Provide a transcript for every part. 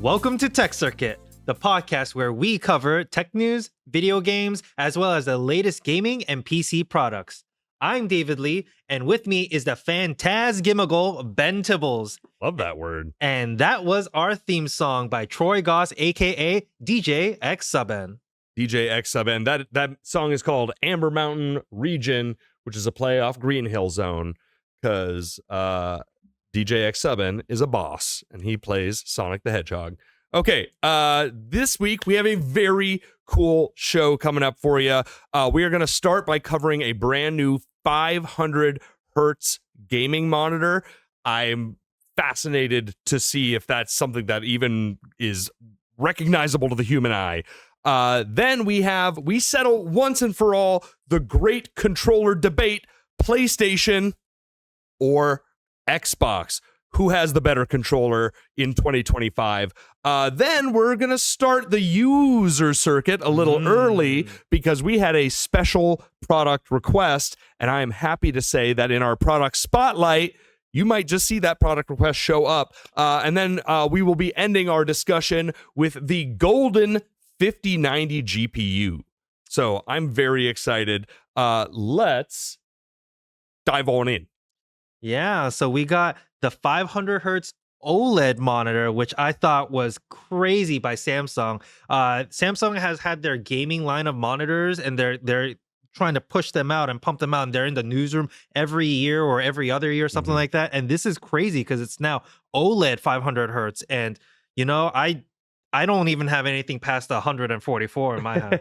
Welcome to Tech Circuit, the podcast where we cover tech news, video games, as well as the latest gaming and PC products. I'm David Lee, and with me is the phantasmagoria Ben Tibbles. Love that word. And that was our theme song by Troy Goss, aka DJ X Subn. DJ X Subn. That song is called Amber Mountain Region, which is a play off Green Hill Zone, because DJ X Subn is a boss and he plays Sonic the Hedgehog. Okay, this week we have a very cool show coming up for you. We are going to start by covering a brand new 500 hertz gaming monitor. I'm fascinated to see if that's something that even is recognizable to the human eye. Then we settle once and for all the great controller debate: PlayStation or Xbox. Who has the better controller in 2025? Then we're going to start the user circuit a little early because we had a special product request, and I am happy to say that in our product spotlight, you might just see that product request show up. And then we will be ending our discussion with the golden 5090 GPU. So I'm very excited. Let's dive on in. Yeah, so we got the 500 hertz OLED monitor, which I thought was crazy by Samsung. Samsung has had their gaming line of monitors, and they're trying to push them out and pump them out, and they're in the newsroom every year or every other year, something like that. And this is crazy because it's now OLED 500 hertz, and you know, I don't even have anything past 144 in my house.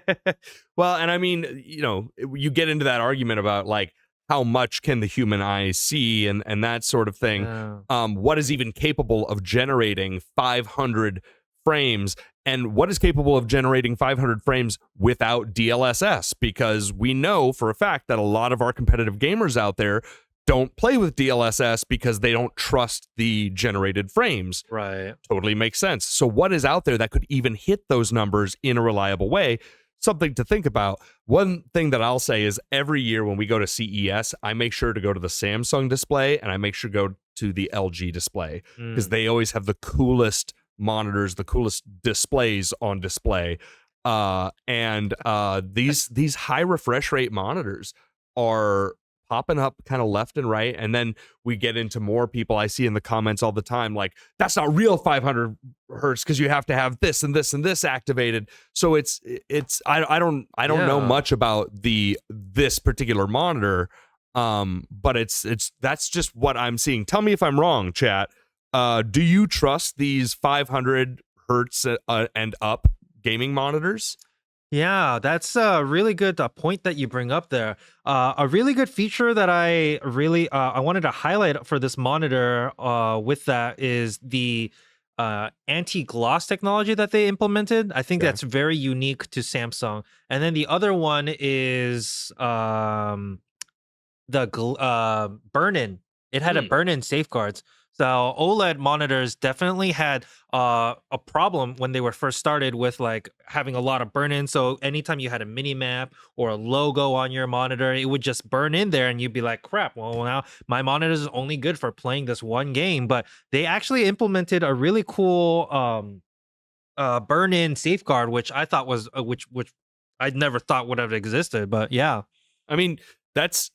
Well, and I mean, you know, you get into that argument about like, how much can the human eye see and that sort of thing. Yeah. What is even capable of generating 500 frames, and what is capable of generating 500 frames without DLSS? Because we know for a fact that a lot of our competitive gamers out there don't play with DLSS because they don't trust the generated frames. Right. Totally makes sense. So what is out there that could even hit those numbers in a reliable way? Something to think about. One thing that I'll say is every year when we go to CES, I make sure to go to the Samsung display and I make sure to go to the LG display because they always have the coolest monitors, the coolest displays on display. These high refresh rate monitors are popping up kind of left and right. And then we get into more people I see in the comments all the time, like, that's not real 500 hertz because you have to have this and this and this activated. So I don't know much about this particular monitor. But that's just what I'm seeing. Tell me if I'm wrong, chat. Do you trust these 500 hertz and up gaming monitors? Yeah, that's a really good point that you bring up there. A really good feature that I wanted to highlight for this monitor with that is the anti-gloss technology that they implemented. I think that's very unique to Samsung. And then the other one is the burn-in. It had a burn-in safeguards. So OLED monitors definitely had a problem when they were first started with like having a lot of burn-in. So anytime you had a mini map or a logo on your monitor, it would just burn in there, and you'd be like, crap, well, now my monitor is only good for playing this one game. But they actually implemented a really cool burn-in safeguard, which I thought was which I never thought would have existed. But yeah, I mean, that's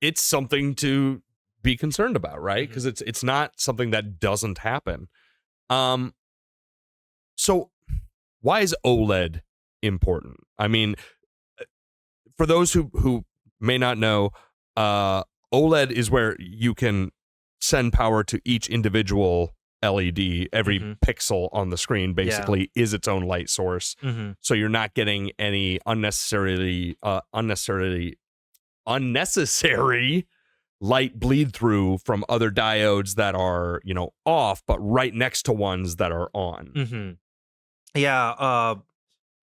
it's something to be concerned about, right? Because it's not something that doesn't happen. So why is OLED important? I mean, for those who may not know, OLED is where you can send power to each individual LED. Every pixel on the screen basically is its own light source. So you're not getting any unnecessary light bleed through from other diodes that are, you know, off, but right next to ones that are on. Yeah,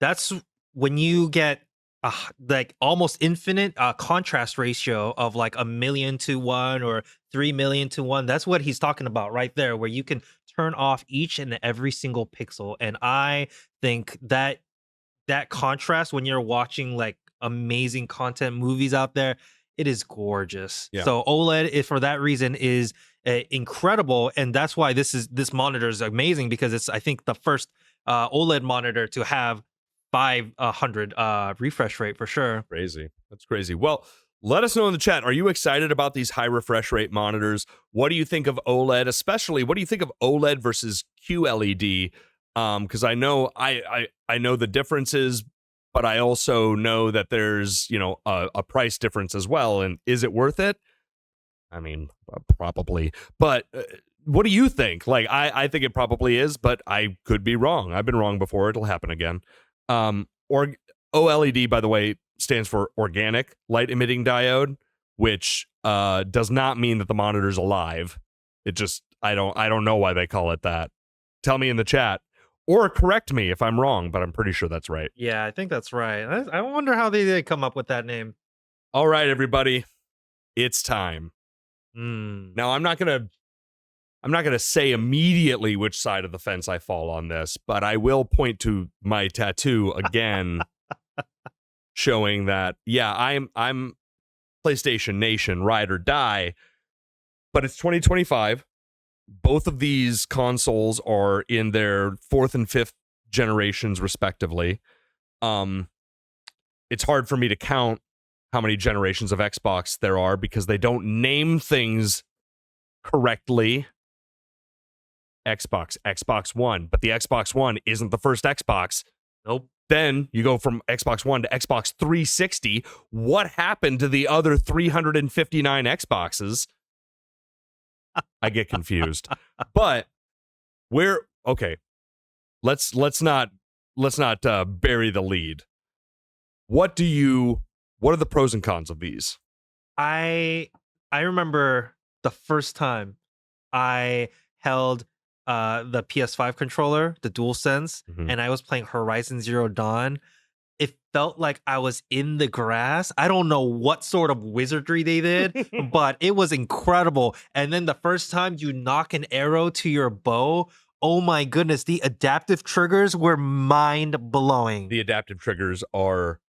that's when you get like almost infinite contrast ratio of like 1,000,000 to 1 or 3,000,000 to 1. That's what he's talking about right there, where you can turn off each and every single pixel. And I think that contrast when you're watching like amazing content movies out there, it is gorgeous. Yeah. So OLED, for that reason, is incredible, and that's why this monitor is amazing, because it's, I think, the first OLED monitor to have 500 refresh rate for sure. Crazy. That's crazy. Well, let us know in the chat. Are you excited about these high refresh rate monitors? What do you think of OLED? Especially, what do you think of OLED versus QLED? Because I know I know the differences, but I also know that there's, you know, a price difference as well. And is it worth it? I mean, probably. But what do you think? Like, I think it probably is, but I could be wrong. I've been wrong before. It'll happen again. Or OLED, by the way, stands for organic light emitting diode, which does not mean that the monitor's alive. It just, I don't know why they call it that. Tell me in the chat, or correct me if I'm wrong, but I'm pretty sure that's right. Yeah, I think that's right. I wonder how they did come up with that name. All right, everybody, it's time. Now, I'm not gonna say immediately which side of the fence I fall on this, but I will point to my tattoo again, showing that, yeah, I'm PlayStation Nation, ride or die. But it's 2025. Both of these consoles are in their 4th and 5th generations, respectively. It's hard for me to count how many generations of Xbox there are because they don't name things correctly. Xbox One, but the Xbox One isn't the first Xbox. Nope. Then you go from Xbox One to Xbox 360. What happened to the other 359 Xboxes? I get confused. But okay. Let's not bury the lead. What are the pros and cons of these? I remember the first time I held the PS5 controller, the DualSense, and I was playing Horizon Zero Dawn. It felt like I was in the grass. I don't know what sort of wizardry they did, but it was incredible. And then the first time you knock an arrow to your bow, oh my goodness, the adaptive triggers were mind-blowing. The adaptive triggers are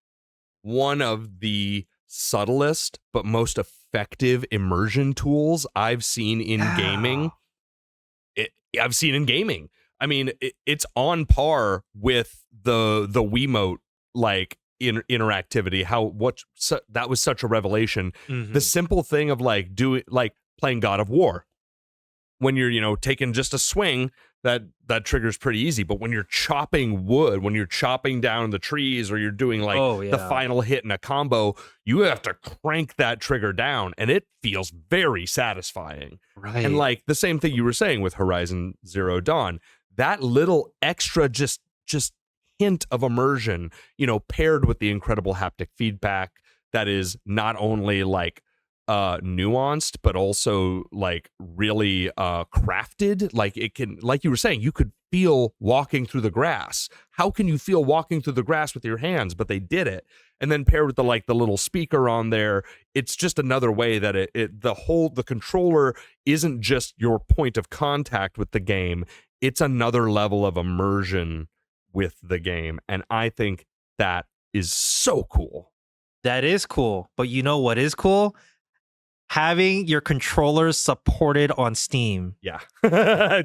one of the subtlest but most effective immersion tools I've seen in gaming. I mean, it's on par with the Wiimote like interactivity. That was such a revelation. The simple thing of like playing God of War, when you're, you know, taking just a swing, that triggers pretty easy. But when you're chopping wood, when you're chopping down the trees, or you're doing like the final hit in a combo, you have to crank that trigger down, and it feels very satisfying. Right. And like the same thing you were saying with Horizon Zero Dawn, that little extra just hint of immersion, you know, paired with the incredible haptic feedback that is not only like nuanced, but also like really crafted. Like it can, like you were saying, you could feel walking through the grass. How can you feel walking through the grass with your hands? But they did it. And then paired with the little speaker on there, it's just another way that the controller isn't just your point of contact with the game. It's another level of immersion with the game. And I think that is so cool. That is cool. But you know what is cool? Having your controllers supported on Steam. Yeah. I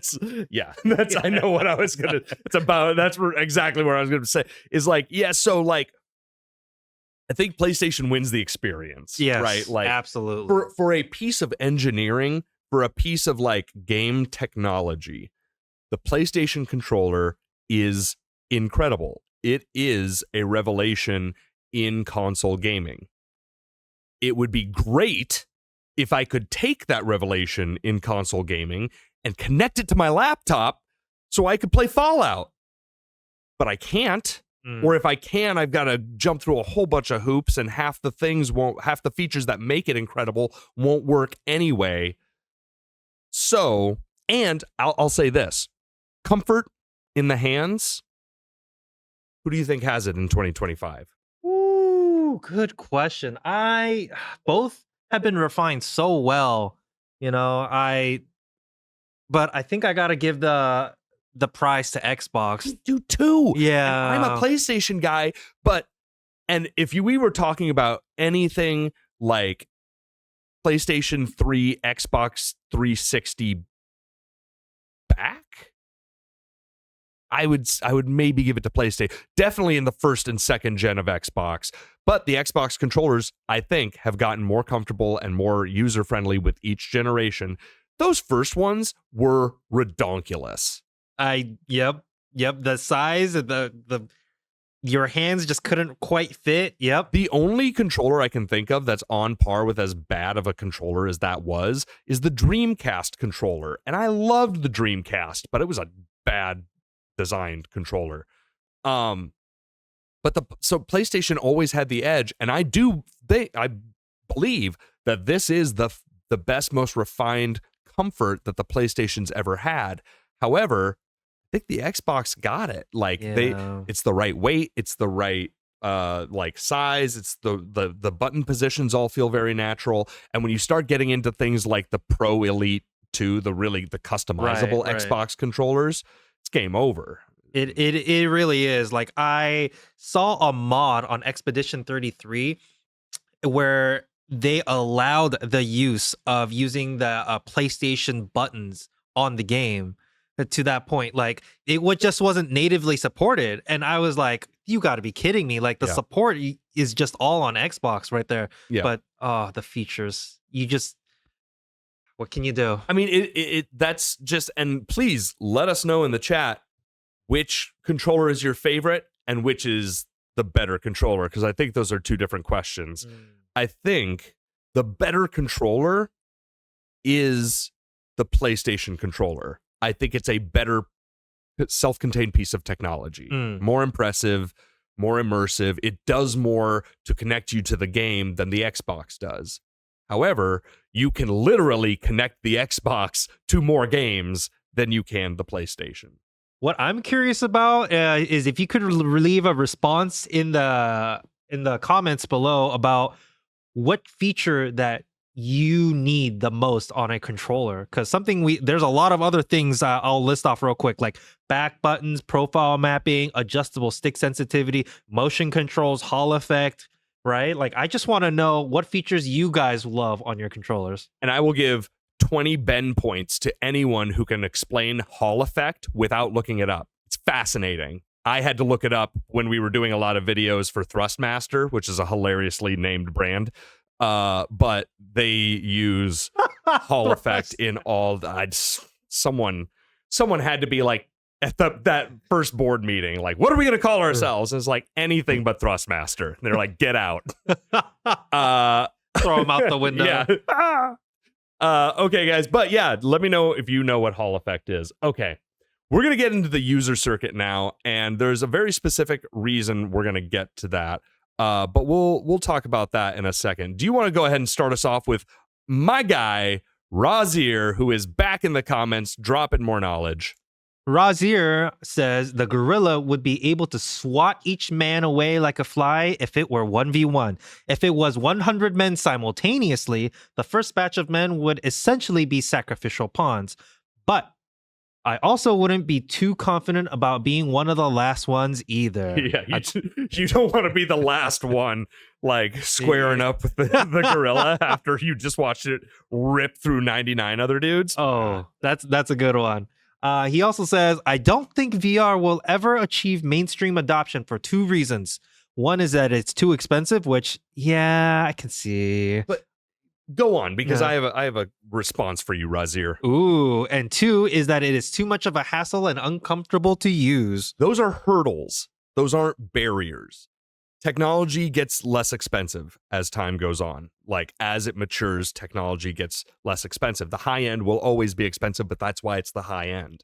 know what I was going to, that's exactly where I was going to say is like, yeah. So like, I think PlayStation wins the experience. Yes, right? Like absolutely. For a piece of engineering, for a piece of like game technology, the PlayStation controller is incredible. It is a revelation in console gaming. It would be great if I could take that revelation in console gaming and connect it to my laptop so I could play Fallout. But I can't. Or if I can, I've got to jump through a whole bunch of hoops, and half the features that make it incredible won't work anyway. So, and I'll say this, comfort in the hands. Who do you think has it in 2025? Ooh, good question. Both have been refined so well, you know, but I think I got to give the prize to Xbox. You do too. Yeah. And I'm a PlayStation guy, and if we were talking about anything like PlayStation 3, Xbox 360 back. I would maybe give it to PlayStation. Definitely in the first and second gen of Xbox. But the Xbox controllers, I think, have gotten more comfortable and more user-friendly with each generation. Those first ones were redonkulous. Yep. The size of the your hands just couldn't quite fit. Yep. The only controller I can think of that's on par with as bad of a controller as that is the Dreamcast controller. And I loved the Dreamcast, but it was a bad designed controller. So PlayStation always had the edge, and I believe that this is the best, most refined comfort that the PlayStation's ever had. However, I think the Xbox got it. Like it's the right weight, it's the right like size, it's the button positions all feel very natural. And when you start getting into things like the Pro Elite 2, the customizable Xbox controllers, it's game over. It really is. Like, I saw a mod on Expedition 33 where they allowed the use of using the PlayStation buttons on the game to that point. Like, it just wasn't natively supported. And I was like, you got to be kidding me. Like, the support is just all on Xbox right there. Yeah. But, the features, what can you do? I mean, that's just, and please let us know in the chat which controller is your favorite and which is the better controller, because I think those are two different questions. I think the better controller is the PlayStation controller. I think it's a better self-contained piece of technology. More impressive, more immersive. It does more to connect you to the game than the Xbox does. However, you can literally connect the Xbox to more games than you can the PlayStation. What I'm curious about is if you could leave a response in the comments below about what feature that you need the most on a controller, because there's a lot of other things I'll list off real quick, like back buttons, profile mapping, adjustable stick sensitivity, motion controls, Hall effect, right? Like, I just want to know what features you guys love on your controllers. And I will give 20 Ben points to anyone who can explain Hall effect without looking it up. It's fascinating. I had to look it up when we were doing a lot of videos for Thrustmaster, which is a hilariously named brand. But they use Hall effect in all someone had to be like at that first board meeting, like, what are we going to call ourselves? And it's like, anything but Thrustmaster. And they're like, get out. Throw them out the window. Yeah. Okay, guys. But yeah, let me know if you know what Hall effect is. Okay. We're going to get into the user circuit now, and there's a very specific reason we're going to get to that. But we'll talk about that in a second. Do you want to go ahead and start us off with my guy, Razir, who is back in the comments, dropping more knowledge? Razir says the gorilla would be able to swat each man away like a fly if it were 1v1. If it was 100 men simultaneously, the first batch of men would essentially be sacrificial pawns. But I also wouldn't be too confident about being one of the last ones either. Yeah, you don't want to be the last one, like, squaring up with the gorilla after you just watched it rip through 99 other dudes. Oh, that's a good one. He also says, I don't think VR will ever achieve mainstream adoption for two reasons. One is that it's too expensive, which, yeah, I can see. But go on, because I have a response for you, Razir. Ooh, and two is that it is too much of a hassle and uncomfortable to use. Those are hurdles. Those aren't barriers. Technology gets less expensive as time goes on. Like, as it matures, technology gets less expensive. The high end will always be expensive, but that's why it's the high end.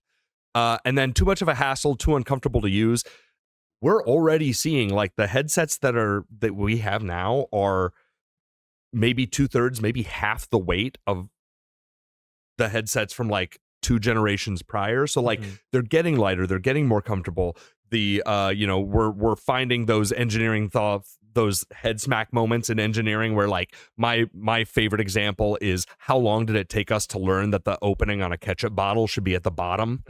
And then too much of a hassle, too uncomfortable to use. We're already seeing, like, the headsets that we have now are maybe 2/3, maybe half the weight of the headsets from like 2 generations prior. So like they're getting lighter, they're getting more comfortable. We're finding those those head smack moments in engineering where, like, my favorite example is, how long did it take us to learn that the opening on a ketchup bottle should be at the bottom?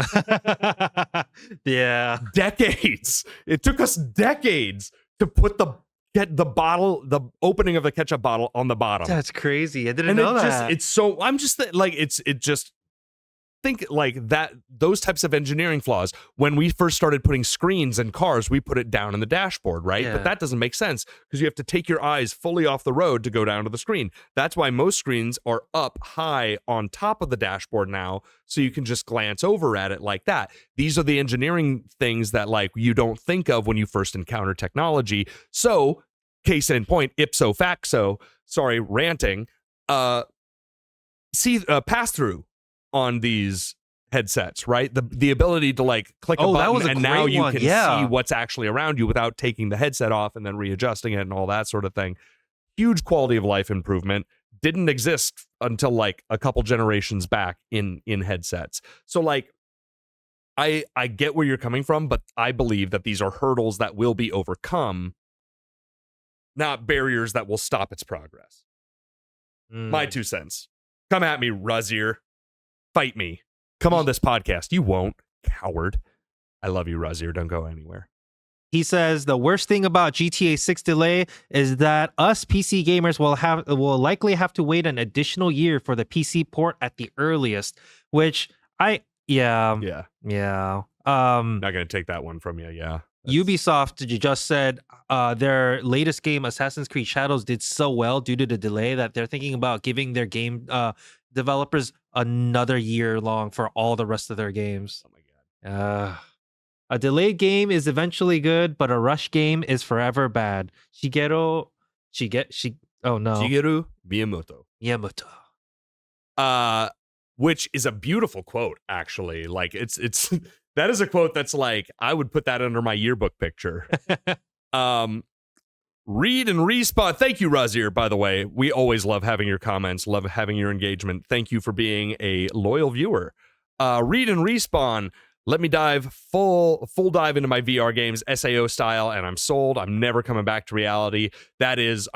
Yeah. Decades. It took us decades to put the get the opening of the ketchup bottle on the bottom. That's crazy. I didn't know that. It's so, I'm just like, it just think like that, those types of engineering flaws. When we first started putting screens in cars, we put it down in the dashboard, right? Yeah. But that doesn't make sense because you have to take your eyes fully off the road to go down to the screen. That's why most screens are up high on top of the dashboard now, so you can just glance over at it like that. These are the engineering things that like you don't think of when you first encounter technology. So, case in point, ipso facto, sorry, ranting, pass through on these headsets, right? The ability to like click a button that was a and great now you one. can see what's actually around you without taking the headset off and then readjusting it and all that sort of thing. Huge quality of life improvement. Didn't exist until like a couple generations back in headsets. So like I get where you're coming from, but I believe that these are hurdles that will be overcome, not barriers that will stop its progress. My 2 cents. Come at me, Razier. Fight me. Come on this podcast. You won't, coward. I love you, Razier. Don't go anywhere. He says the worst thing about GTA 6 delay is that us PC gamers will likely have to wait an additional year for the PC port at the earliest, which yeah. Not gonna take that one from you. Yeah. Ubisoft just said their latest game, Assassin's Creed Shadows, did so well due to the delay that they're thinking about giving their game developers another year long for all the rest of their games. Oh my god. A delayed game is eventually good, but a rush game is forever bad. Shigeru Miyamoto. Miyamoto. Which is a beautiful quote, actually. Like it's that is a quote that's like I would put that under my yearbook picture. Read and Respawn. Thank you, Razier, by the way. We always love having your comments, love having your engagement. Thank you for being a loyal viewer. Read and Respawn. Let me dive full dive into my VR games, SAO style, and I'm sold. I'm never coming back to reality. That's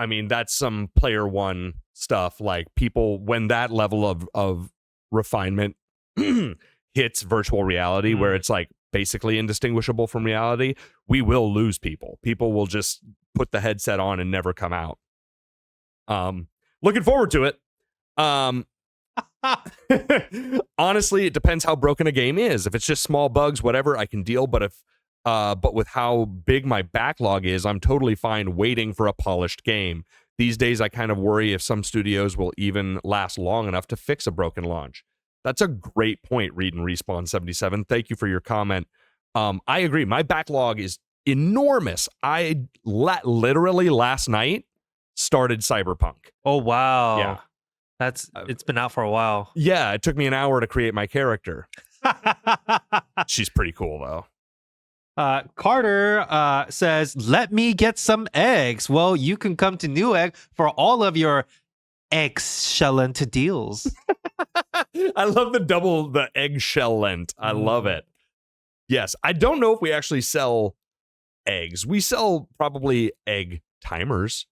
some player one stuff. Like people, when that level of refinement hits virtual reality, where it's like basically indistinguishable from reality, we will lose people. People will just put the headset on and never come out. Looking forward to it. Honestly, it depends how broken a game is. If it's just small bugs, whatever, I can deal. But with how big my backlog is, I'm totally fine waiting for a polished game. These days, I kind of worry if some studios will even last long enough to fix a broken launch. That's a great point, Read and Respawn 77. Thank you for your comment. I agree. My backlog is enormous. I literally last night started Cyberpunk. Oh, wow. Yeah. It's been out for a while. Yeah, it took me an hour to create my character. She's pretty cool, though. Carter says, let me get some eggs. Well, you can come to Newegg for all of your excellent deals. I love the eggshell lent. I love it. Yes, I don't know if we actually sell eggs. We sell probably egg timers.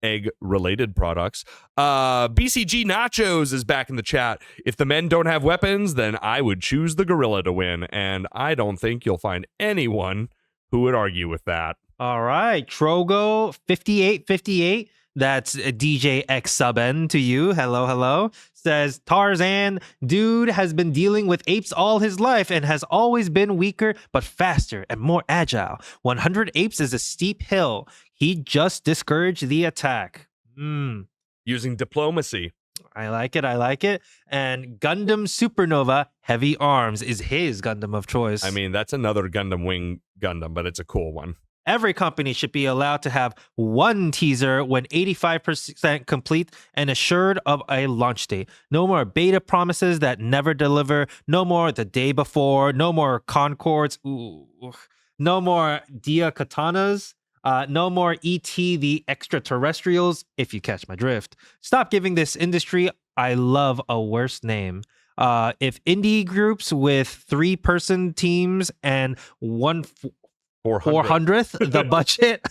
Egg related products. BCG Nachos is back in the chat. If the men don't have weapons, then I would choose the gorilla to win, and I don't think you'll find anyone who would argue with that. All right, Trogo 5858. That's DJ X sub N to you. Hello. Says Tarzan, dude has been dealing with apes all his life and has always been weaker but faster and more agile. 100 apes is a steep hill. He just discouraged the attack. Using diplomacy. I like it. And Gundam Supernova Heavy Arms is his Gundam of choice. I mean, that's another Gundam Wing Gundam, but it's a cool one. Every company should be allowed to have one teaser when 85% complete and assured of a launch date. No more beta promises that never deliver. No more the day before. No more Concords. Ooh. No more Dia Katanas. No more E.T. the Extraterrestrials, if you catch my drift. Stop giving this industry I love a worse name. If indie groups with 3-person teams and 400th the budget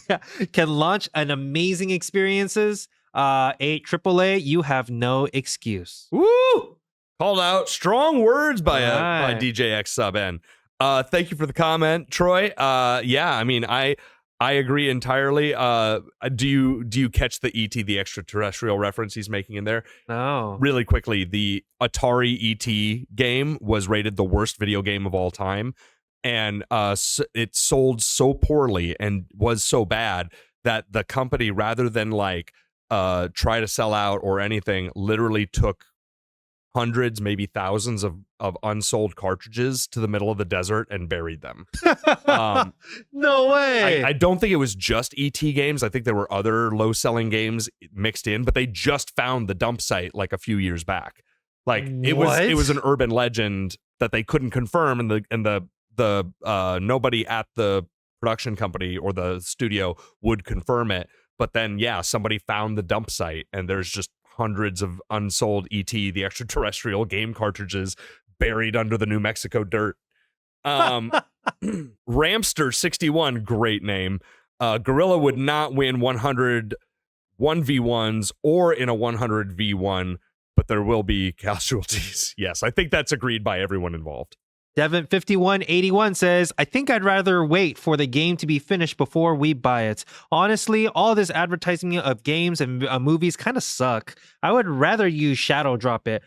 can launch an amazing experiences, AAA, you have no excuse. Woo! Called out. Strong words by DJ X sub N. Thank you for the comment, Troy. Yeah, I mean, I agree entirely. Do you catch the ET, the extraterrestrial reference he's making in there? No. Really quickly, the Atari ET game was rated the worst video game of all time, and it sold so poorly and was so bad that the company, rather than like try to sell out or anything, literally took hundreds, maybe thousands of unsold cartridges to the middle of the desert and buried them. No way. I don't think it was just ET games. I think there were other low-selling games mixed in, but they just found the dump site like a few years back. Like it was an urban legend that they couldn't confirm, and the nobody at the production company or the studio would confirm it. But then, yeah, somebody found the dump site, and there's just hundreds of unsold ET, the extraterrestrial game cartridges, buried under the New Mexico dirt. Ramster61, great name. Gorilla would not win 100 1v1s or in a 100v1, but there will be casualties. Yes, I think that's agreed by everyone involved. Devin5181 says, I think I'd rather wait for the game to be finished before we buy it. Honestly, all this advertising of games and movies kind of suck. I would rather use Shadow Drop it.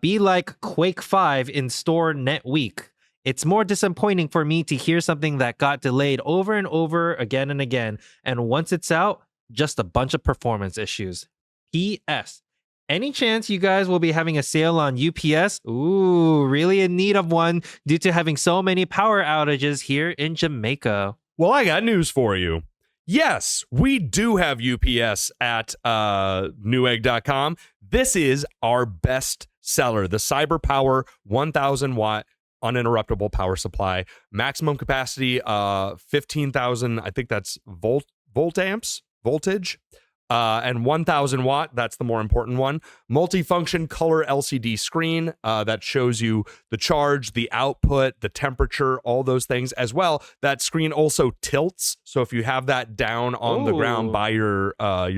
Be like Quake 5 in store net week. It's more disappointing for me to hear something that got delayed over and over again and again. And once it's out, just a bunch of performance issues. P.S. Any chance you guys will be having a sale on UPS? Ooh, really in need of one due to having so many power outages here in Jamaica. Well, I got news for you. Yes, we do have UPS at Newegg.com. This is our best seller, the Cyberpower 1000 watt uninterruptible power supply. Maximum capacity 15,000, I think that's voltage. And 1000 watt, that's the more important one. Multifunction color LCD screen that shows you the charge, the output, the temperature, all those things as well. That screen also tilts. So if you have that down on the ground by your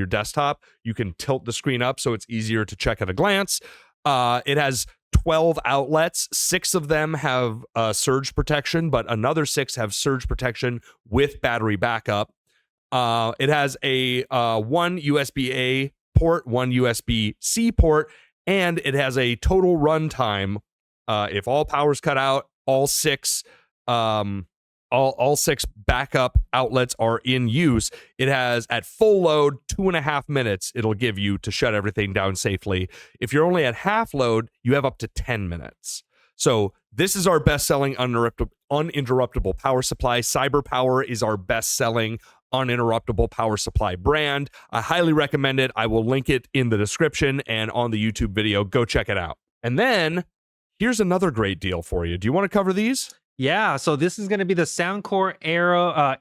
desktop, you can tilt the screen up so it's easier to check at a glance. It has 12 outlets. 6 of them have surge protection, but another 6 have surge protection with battery backup. It has a one USB-A port, one USB-C port, and it has a total runtime. If all power's cut out, all 6 backup outlets are in use. It has at full load 2.5 minutes it'll give you to shut everything down safely. If you're only at half load, you have up to 10 minutes. So this is our best-selling uninterruptible power supply. Cyberpower is our best-selling uninterruptible power supply brand. I highly recommend it. I will link it in the description and on the YouTube video. Go check it out. And then here's another great deal for you. Do you want to cover these? Yeah, so this is going to be the Soundcore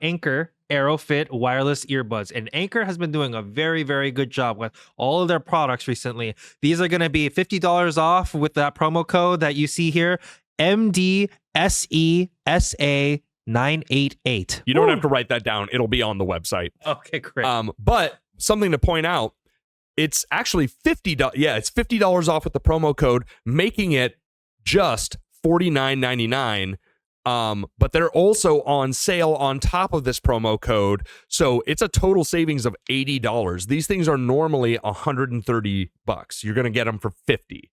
Anchor AeroFit wireless earbuds. And Anchor has been doing a very, very good job with all of their products recently. These are going to be $50 off with that promo code that you see here, MDSESA988. You don't have to write that down. It'll be on the website. Okay, great. But something to point out, it's actually $50. Yeah, it's $50 off with the promo code, making it just $49.99. But they're also on sale on top of this promo code. So it's a total savings of $80. These things are normally $130. You're going to get them for $50.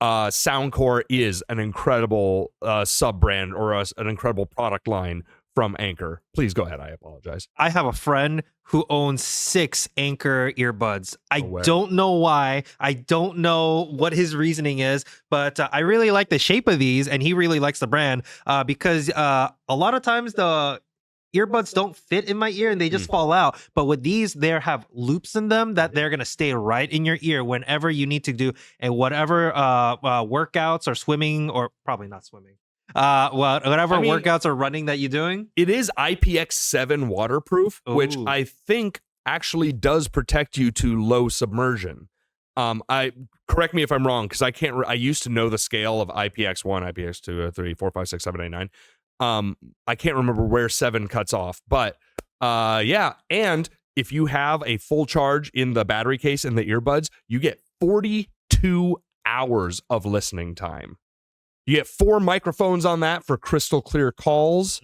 Soundcore is an incredible sub-brand or an incredible product line from Anchor. Please go ahead. I apologize. I have a friend who owns 6 Anchor earbuds. I don't know why. I don't know what his reasoning is, but I really like the shape of these, and he really likes the brand because a lot of times the earbuds don't fit in my ear and they just fall out. But with these, they have loops in them that they're going to stay right in your ear whenever you need to do whatever workouts or swimming, or probably not swimming. Whatever workouts or running that you're doing. It is IPX7 waterproof, which I think actually does protect you to low submersion. Correct me if I'm wrong, because I used to know the scale of IPX1, IPX2, 3, 4, 5, 6, 7, 8, 9. I can't remember where 7 cuts off, but yeah. And if you have a full charge in the battery case and the earbuds, you get 42 hours of listening time. You get 4 microphones on that for crystal clear calls.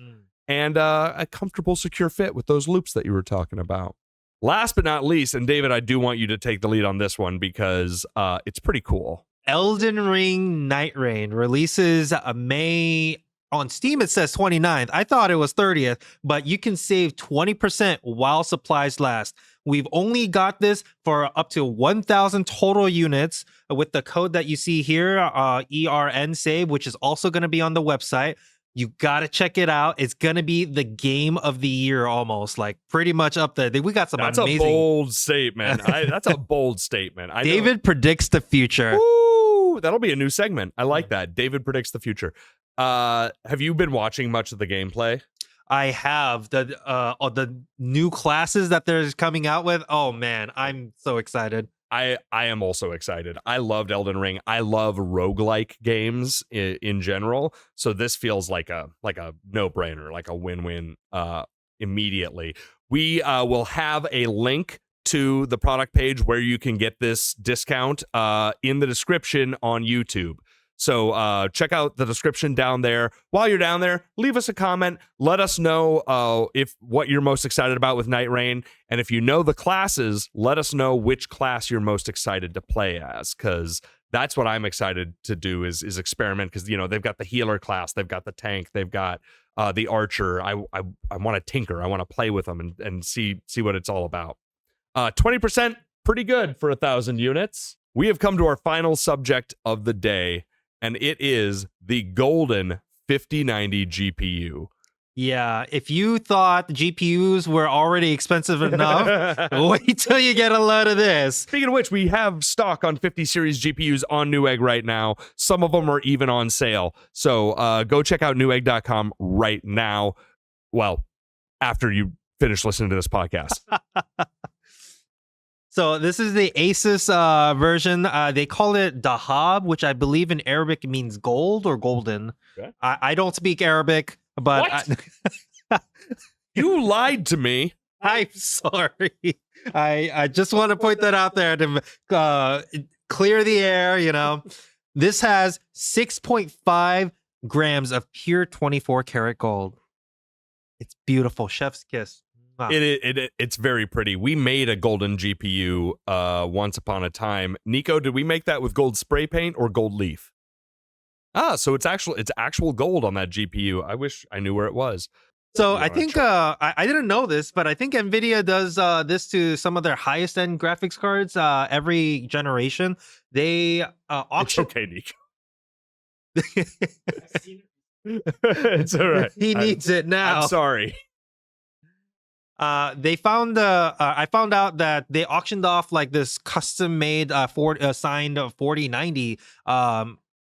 and a comfortable, secure fit with those loops that you were talking about. Last but not least, and David, I do want you to take the lead on this one because it's pretty cool. Elden Ring Nightreign releases May. On Steam, it says 29th. I thought it was 30th, but you can save 20% while supplies last. We've only got this for up to 1,000 total units with the code that you see here, ERN save, which is also going to be on the website. You got to check it out. It's going to be the game of the year almost, like pretty much up there. We got some That's amazing... a bold statement. That's a bold statement. David predicts the future. Woo! That'll be a new segment. I like that. David predicts the future. Have you been watching much of the gameplay? I have the new classes that they're coming out with. Oh man, I'm so excited. I am also excited. I loved Elden Ring. I love roguelike games in general. So this feels like a no-brainer, like a win-win immediately. We will have a link to the product page where you can get this discount in the description on YouTube. So check out the description down there. While you're down there, leave us a comment. Let us know if what you're most excited about with Nightreign. And if you know the classes, let us know which class you're most excited to play as, because that's what I'm excited to do is experiment, because, you know, they've got the healer class, they've got the tank, they've got the archer. I want to tinker. I want to play with them and see what it's all about. 20%, pretty good for 1,000 units. We have come to our final subject of the day, and it is the golden 5090 GPU. Yeah, if you thought GPUs were already expensive enough, wait till you get a load of this. Speaking of which, we have stock on 50 series GPUs on Newegg right now. Some of them are even on sale. So go check out Newegg.com right now. Well, after you finish listening to this podcast. So this is the Asus version. They call it Dahab, which I believe in Arabic means gold or golden. Okay. I don't speak Arabic, but... You lied to me. I'm sorry. I just want to point that out there to clear the air, you know. This has 6.5 grams of pure 24 karat gold. It's beautiful. Chef's kiss. Wow. It's very pretty. We made a golden GPU once upon a time. Nico, did we make that with gold spray paint or gold leaf? So it's actual gold on that GPU. I wish I knew where it was. So I think I didn't know this, but I think NVIDIA does this to some of their highest end graphics cards every generation. They auction. It's okay, Nico. It's all right. He needs it now. I'm sorry. They found I found out that they auctioned off like this custom made signed 4090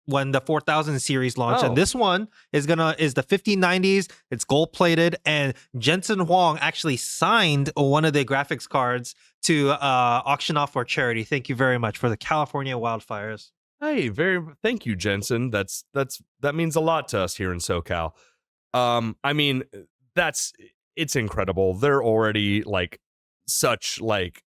when the 4000 series launched. And this one is the 5090s. It's gold plated, and Jensen Huang actually signed one of the graphics cards to auction off for charity. Thank you very much for the California wildfires. Hey, thank you, Jensen. That means a lot to us here in SoCal. I mean, it's incredible. They're already like such like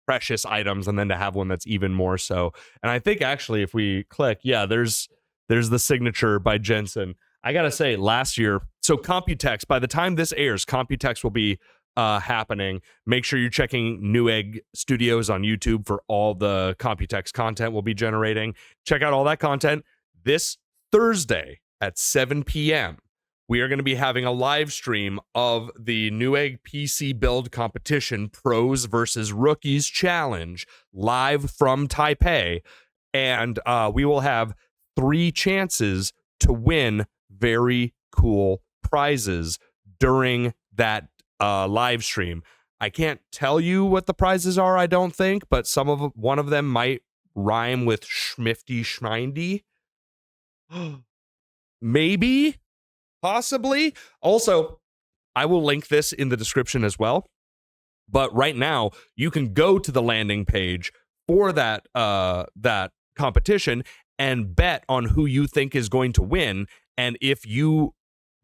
precious items, and then to have one that's even more so. And I think actually if we click, there's the signature by Jensen. I gotta say, last year, so Computex, by the time this airs, Computex will be happening. Make sure you're checking Newegg Studios on YouTube for all the Computex content we'll be generating. Check out all that content. This Thursday at 7 p.m. we are going to be having a live stream of the Newegg PC build competition Pros versus Rookies Challenge live from Taipei. And we will have 3 chances to win very cool prizes during that live stream. I can't tell you what the prizes are, I don't think, but one of them might rhyme with Schmifty Schmindy. Maybe. Possibly. Also, I will link this in the description as well. But right now, you can go to the landing page for that competition and bet on who you think is going to win. And if you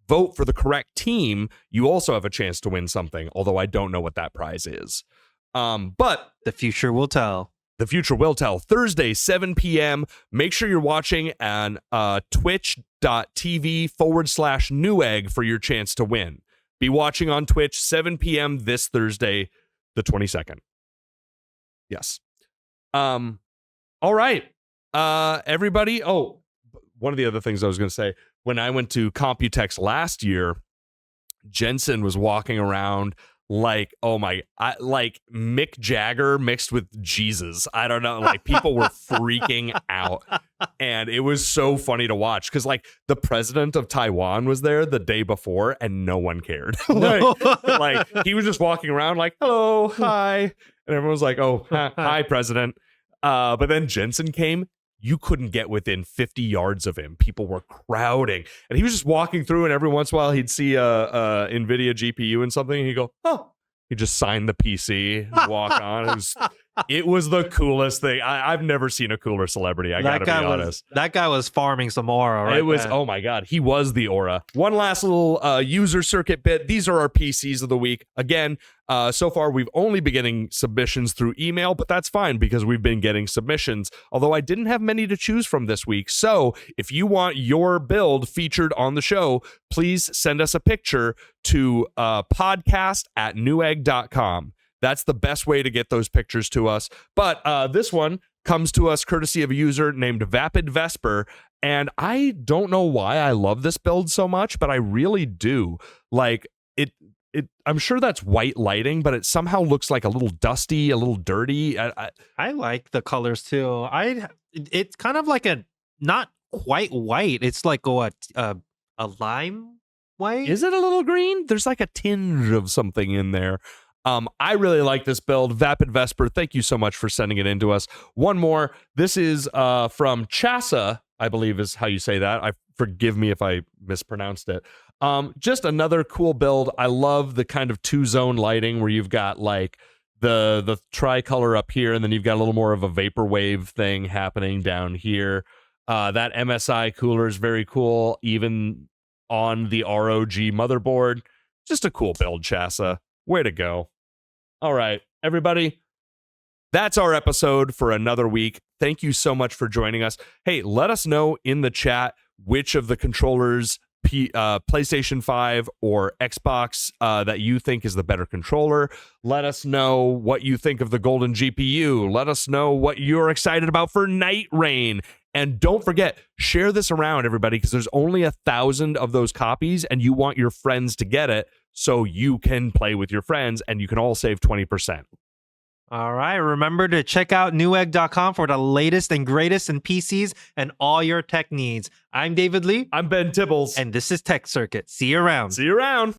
vote for the correct team, you also have a chance to win something, although I don't know what that prize is. But the future will tell. The future will tell. Thursday, 7 p.m. Make sure you're watching on twitch.tv/Newegg for your chance to win. Be watching on Twitch, 7 p.m. this Thursday, the 22nd. Yes. All right. Everybody. Oh, one of the other things I was going to say, when I went to Computex last year, Jensen was walking around like, like Mick Jagger mixed with Jesus. I don't know. Like, people were freaking out. And it was so funny to watch because, like, the president of Taiwan was there the day before and no one cared. like, he was just walking around like, hello, hi. And everyone was like, oh, hi, president. But then Jensen came. You couldn't get within 50 yards of him. People were crowding. And he was just walking through, and every once in a while he'd see a NVIDIA GPU and something, and he'd go, oh. He'd just sign the PC, walk on. It was the coolest thing. I've never seen a cooler celebrity, I gotta be honest. That guy was farming some aura, right? It was, oh my God, he was the aura. One last little user circuit bit. These are our PCs of the week. Again, so far we've only been getting submissions through email, but that's fine because we've been getting submissions, although I didn't have many to choose from this week. So if you want your build featured on the show, please send us a picture to podcast@newegg.com. That's the best way to get those pictures to us. But this one comes to us courtesy of a user named Vapid Vesper. And I don't know why I love this build so much, but I really do. Like, I'm sure that's white lighting, but it somehow looks like a little dusty, a little dirty. I like the colors too. It's kind of like a not quite white. It's like a lime white. Is it a little green? There's like a tinge of something in there. I really like this build. Vapid Vesper, thank you so much for sending it in to us. One more. This is from Chassa, I believe is how you say that. Forgive me if I mispronounced it. Just another cool build. I love the kind of two-zone lighting where you've got like the tricolor up here, and then you've got a little more of a vaporwave thing happening down here. That MSI cooler is very cool, even on the ROG motherboard. Just a cool build, Chassa. Way to go. All right, everybody. That's our episode for another week. Thank you so much for joining us. Hey, let us know in the chat which of the controllers, PlayStation 5 or Xbox, that you think is the better controller. Let us know what you think of the golden GPU. Let us know what you're excited about for Nightreign. And don't forget, share this around, everybody, because there's only 1,000 of those copies, and you want your friends to get it so you can play with your friends, and you can all save 20%. All right. Remember to check out Newegg.com for the latest and greatest in PCs and all your tech needs. I'm David Lee. I'm Ben Tibbles. And this is Tech Circuit. See you around. See you around.